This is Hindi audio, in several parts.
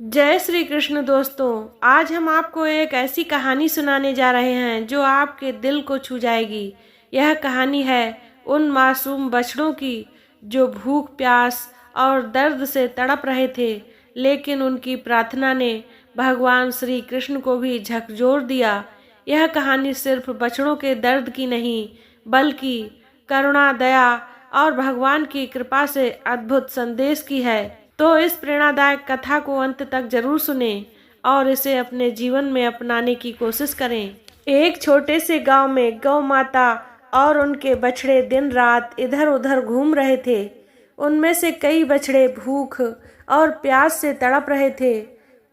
जय श्री कृष्ण दोस्तों। आज हम आपको एक ऐसी कहानी सुनाने जा रहे हैं जो आपके दिल को छू जाएगी। यह कहानी है उन मासूम बछड़ों की जो भूख प्यास और दर्द से तड़प रहे थे, लेकिन उनकी प्रार्थना ने भगवान श्री कृष्ण को भी झकझोर दिया। यह कहानी सिर्फ बछड़ों के दर्द की नहीं, बल्कि करुणा, दया और भगवान की कृपा से अद्भुत संदेश की है। तो इस प्रेरणादायक कथा को अंत तक जरूर सुनें और इसे अपने जीवन में अपनाने की कोशिश करें। एक छोटे से गांव में गौ माता और उनके बछड़े दिन रात इधर उधर घूम रहे थे। उनमें से कई बछड़े भूख और प्यास से तड़प रहे थे।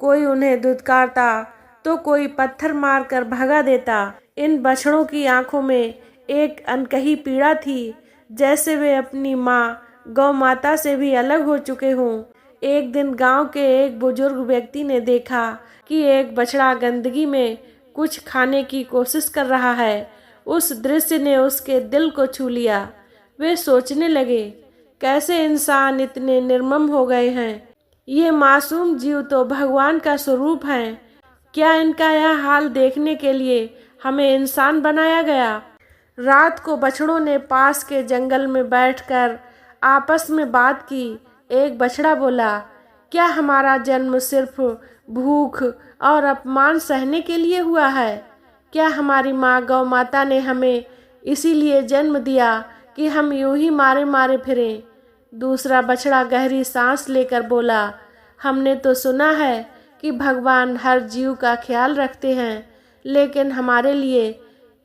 कोई उन्हें धुतकारता तो कोई पत्थर मारकर भगा देता। इन बछड़ों की आंखों में एक अनकही पीड़ा थी, जैसे वे अपनी माँ गौ माता से भी अलग हो चुके हों। एक दिन गांव के एक बुजुर्ग व्यक्ति ने देखा कि एक बछड़ा गंदगी में कुछ खाने की कोशिश कर रहा है। उस दृश्य ने उसके दिल को छू लिया। वे सोचने लगे, कैसे इंसान इतने निर्मम हो गए हैं। ये मासूम जीव तो भगवान का स्वरूप हैं। क्या इनका यह हाल देखने के लिए हमें इंसान बनाया गया। रात को बछड़ों ने पास के जंगल में बैठकर आपस में बात की। एक बछड़ा बोला, क्या हमारा जन्म सिर्फ भूख और अपमान सहने के लिए हुआ है। क्या हमारी माँ गौ माता ने हमें इसीलिए जन्म दिया कि हम यूं ही मारे मारे फिरें। दूसरा बछड़ा गहरी सांस लेकर बोला, हमने तो सुना है कि भगवान हर जीव का ख्याल रखते हैं, लेकिन हमारे लिए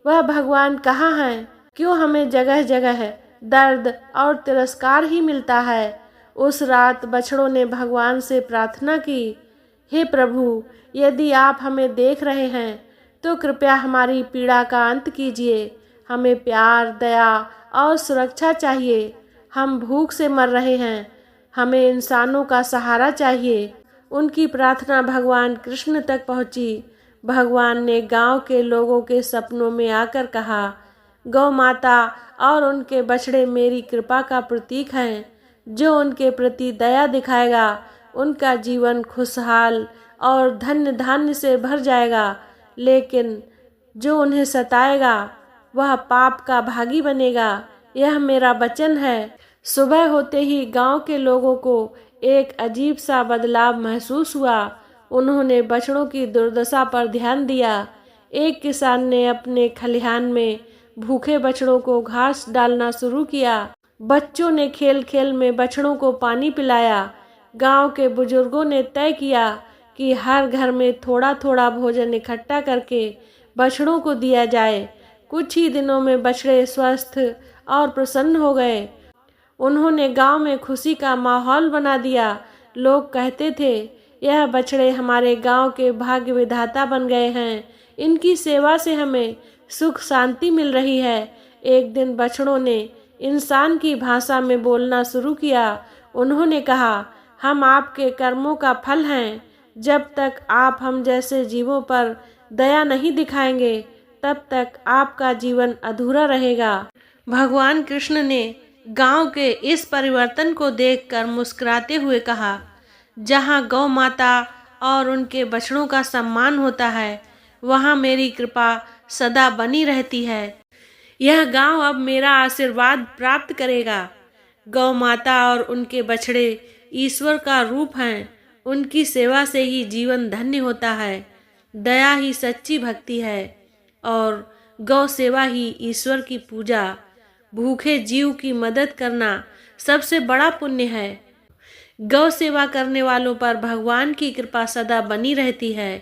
वह भगवान कहाँ हैं। क्यों हमें जगह जगह दर्द और तिरस्कार ही मिलता है। उस रात बछड़ों ने भगवान से प्रार्थना की, हे प्रभु, यदि आप हमें देख रहे हैं तो कृपया हमारी पीड़ा का अंत कीजिए। हमें प्यार, दया और सुरक्षा चाहिए। हम भूख से मर रहे हैं। हमें इंसानों का सहारा चाहिए। उनकी प्रार्थना भगवान कृष्ण तक पहुंची। भगवान ने गांव के लोगों के सपनों में आकर कहा, गौ माता और उनके बछड़े मेरी कृपा का प्रतीक हैं। जो उनके प्रति दया दिखाएगा, उनका जीवन खुशहाल और धन्य धान्य से भर जाएगा, लेकिन जो उन्हें सताएगा वह पाप का भागी बनेगा। यह मेरा वचन है। सुबह होते ही गांव के लोगों को एक अजीब सा बदलाव महसूस हुआ। उन्होंने बछड़ों की दुर्दशा पर ध्यान दिया। एक किसान ने अपने खलिहान में भूखे बछड़ों को घास डालना शुरू किया। बच्चों ने खेल खेल में बछड़ों को पानी पिलाया। गांव के बुजुर्गों ने तय किया कि हर घर में थोड़ा थोड़ा भोजन इकट्ठा करके बछड़ों को दिया जाए। कुछ ही दिनों में बछड़े स्वस्थ और प्रसन्न हो गए। उन्होंने गांव में खुशी का माहौल बना दिया। लोग कहते थे, यह बछड़े हमारे गांव के भाग्य विधाता बन गए हैं। इनकी सेवा से हमें सुख शांति मिल रही है। एक दिन बछड़ों ने इंसान की भाषा में बोलना शुरू किया। उन्होंने कहा, हम आपके कर्मों का फल हैं। जब तक आप हम जैसे जीवों पर दया नहीं दिखाएंगे, तब तक आपका जीवन अधूरा रहेगा। भगवान कृष्ण ने गांव के इस परिवर्तन को देखकर मुस्कुराते हुए कहा, जहां गौ माता और उनके बछड़ों का सम्मान होता है, वहां मेरी कृपा सदा बनी रहती है। यह गांव अब मेरा आशीर्वाद प्राप्त करेगा। गौ माता और उनके बछड़े ईश्वर का रूप हैं। उनकी सेवा से ही जीवन धन्य होता है। दया ही सच्ची भक्ति है और गौ सेवा ही ईश्वर की पूजा। भूखे जीव की मदद करना सबसे बड़ा पुण्य है। गौ सेवा करने वालों पर भगवान की कृपा सदा बनी रहती है।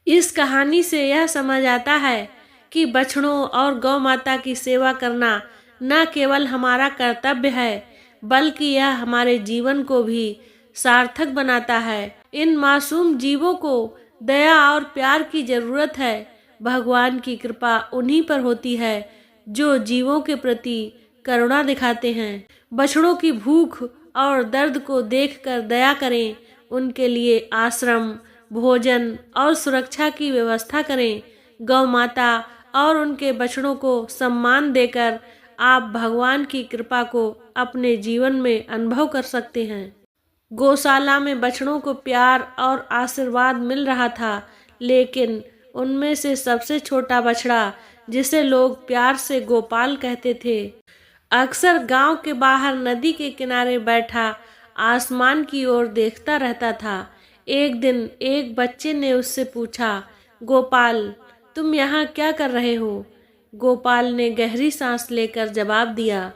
इस कहानी से यह समझ आता है कि बछड़ों और गौ माता की सेवा करना न केवल हमारा कर्तव्य है, बल्कि यह हमारे जीवन को भी सार्थक बनाता है। इन मासूम जीवों को दया और प्यार की जरूरत है। भगवान की कृपा उन्हीं पर होती है जो जीवों के प्रति करुणा दिखाते हैं। बछड़ों की भूख और दर्द को देखकर दया करें। उनके लिए आश्रम, भोजन और सुरक्षा की व्यवस्था करें। गौ माता और उनके बछड़ों को सम्मान देकर आप भगवान की कृपा को अपने जीवन में अनुभव कर सकते हैं। गौशाला में बछड़ों को प्यार और आशीर्वाद मिल रहा था, लेकिन उनमें से सबसे छोटा बछड़ा, जिसे लोग प्यार से गोपाल कहते थे, अक्सर गांव के बाहर नदी के किनारे बैठा आसमान की ओर देखता रहता था। एक दिन एक बच्चे ने उससे पूछा, गोपाल, तुम यहाँ क्या कर रहे हो? गोपाल ने गहरी सांस लेकर जवाब दिया,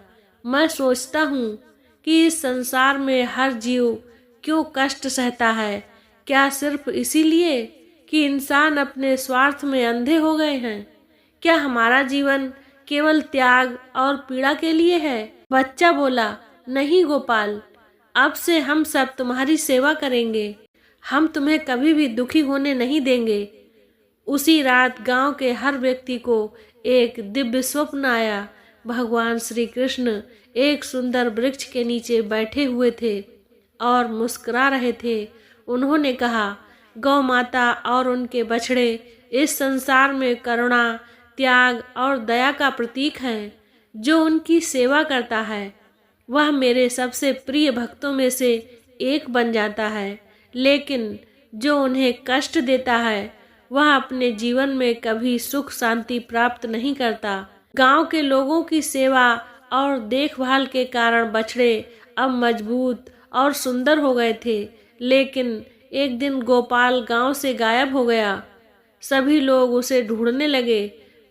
मैं सोचता हूँ कि इस संसार में हर जीव क्यों कष्ट सहता है। क्या सिर्फ इसीलिए कि इंसान अपने स्वार्थ में अंधे हो गए हैं? क्या हमारा जीवन केवल त्याग और पीड़ा के लिए है? बच्चा बोला, नहीं गोपाल, अब से हम सब तुम्हारी सेवा करेंगे। हम तुम्हें कभी भी दुखी होने नहीं देंगे। उसी रात गांव के हर व्यक्ति को एक दिव्य स्वप्न आया। भगवान श्री कृष्ण एक सुंदर वृक्ष के नीचे बैठे हुए थे और मुस्कुरा रहे थे। उन्होंने कहा, गौ माता और उनके बछड़े इस संसार में करुणा, त्याग और दया का प्रतीक हैं। जो उनकी सेवा करता है वह मेरे सबसे प्रिय भक्तों में से एक बन जाता है, लेकिन जो उन्हें कष्ट देता है वह अपने जीवन में कभी सुख शांति प्राप्त नहीं करता। गांव के लोगों की सेवा और देखभाल के कारण बछड़े अब मजबूत और सुंदर हो गए थे। लेकिन एक दिन गोपाल गांव से गायब हो गया। सभी लोग उसे ढूंढने लगे।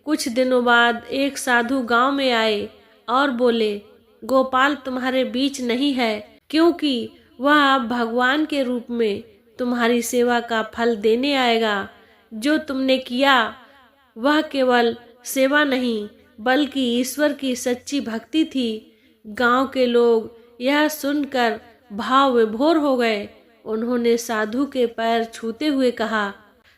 कुछ दिनों बाद एक साधु गांव में आए और बोले, गोपाल तुम्हारे बीच नहीं है, क्योंकि वह अब भगवान के रूप में तुम्हारी सेवा का फल देने आएगा। जो तुमने किया वह केवल सेवा नहीं बल्कि ईश्वर की सच्ची भक्ति थी। गांव के लोग यह सुनकर भाव विभोर हो गए। उन्होंने साधु के पैर छूते हुए कहा,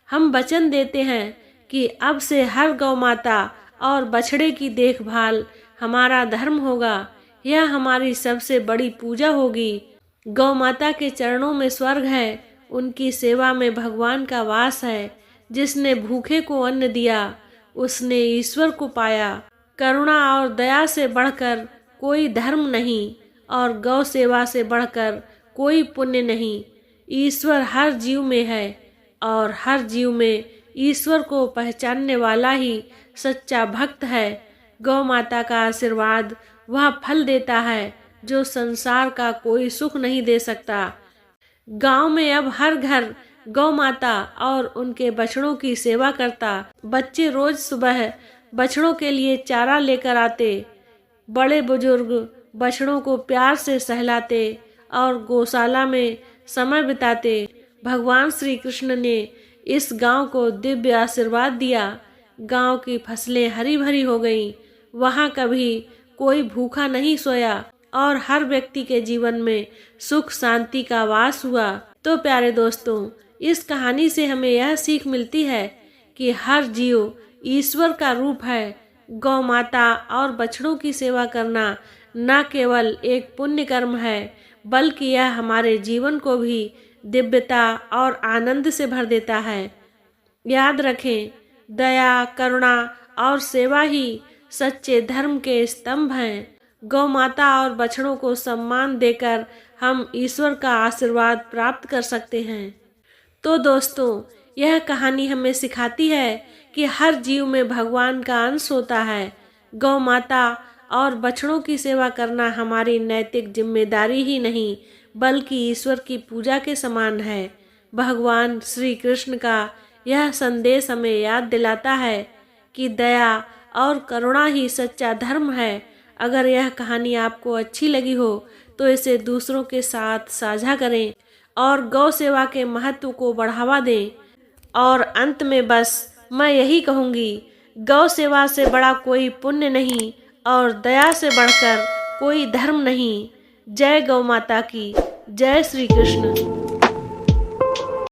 हम वचन देते हैं कि अब से हर गौ माता और बछड़े की देखभाल हमारा धर्म होगा। यह हमारी सबसे बड़ी पूजा होगी। गौ माता के चरणों में स्वर्ग है, उनकी सेवा में भगवान का वास है। जिसने भूखे को अन्न दिया उसने ईश्वर को पाया। करुणा और दया से बढ़कर कोई धर्म नहीं और गौ सेवा से बढ़कर कोई पुण्य नहीं। ईश्वर हर जीव में है और हर जीव में ईश्वर को पहचानने वाला ही सच्चा भक्त है। गौ माता का आशीर्वाद वह फल देता है जो संसार का कोई सुख नहीं दे सकता। गांव में अब हर घर गौ माता और उनके बछड़ों की सेवा करता। बच्चे रोज सुबह बछड़ों के लिए चारा लेकर आते। बड़े बुजुर्ग बछड़ों को प्यार से सहलाते और गौशाला में समय बिताते। भगवान श्री कृष्ण ने इस गांव को दिव्य आशीर्वाद दिया। गांव की फसलें हरी भरी हो गईं। वहां कभी कोई भूखा नहीं सोया और हर व्यक्ति के जीवन में सुख शांति का वास हुआ। तो प्यारे दोस्तों, इस कहानी से हमें यह सीख मिलती है कि हर जीव ईश्वर का रूप है। गौ माता और बछड़ों की सेवा करना न केवल एक पुण्य कर्म है बल्कि यह हमारे जीवन को भी दिव्यता और आनंद से भर देता है। याद रखें, दया, करुणा और सेवा ही सच्चे धर्म के स्तंभ हैं। गौ माता और बछड़ों को सम्मान देकर हम ईश्वर का आशीर्वाद प्राप्त कर सकते हैं। तो दोस्तों, यह कहानी हमें सिखाती है कि हर जीव में भगवान का अंश होता है। गौ माता और बछड़ों की सेवा करना हमारी नैतिक जिम्मेदारी ही नहीं बल्कि ईश्वर की पूजा के समान है। भगवान श्री कृष्ण का यह संदेश हमें याद दिलाता है कि दया और करुणा ही सच्चा धर्म है। अगर यह कहानी आपको अच्छी लगी हो तो इसे दूसरों के साथ साझा करें और गौ सेवा के महत्व को बढ़ावा दें। और अंत में बस मैं यही कहूँगी, गौ सेवा से बड़ा कोई पुण्य नहीं और दया से बढ़कर कोई धर्म नहीं। जय गौ माता की, जय श्री कृष्ण।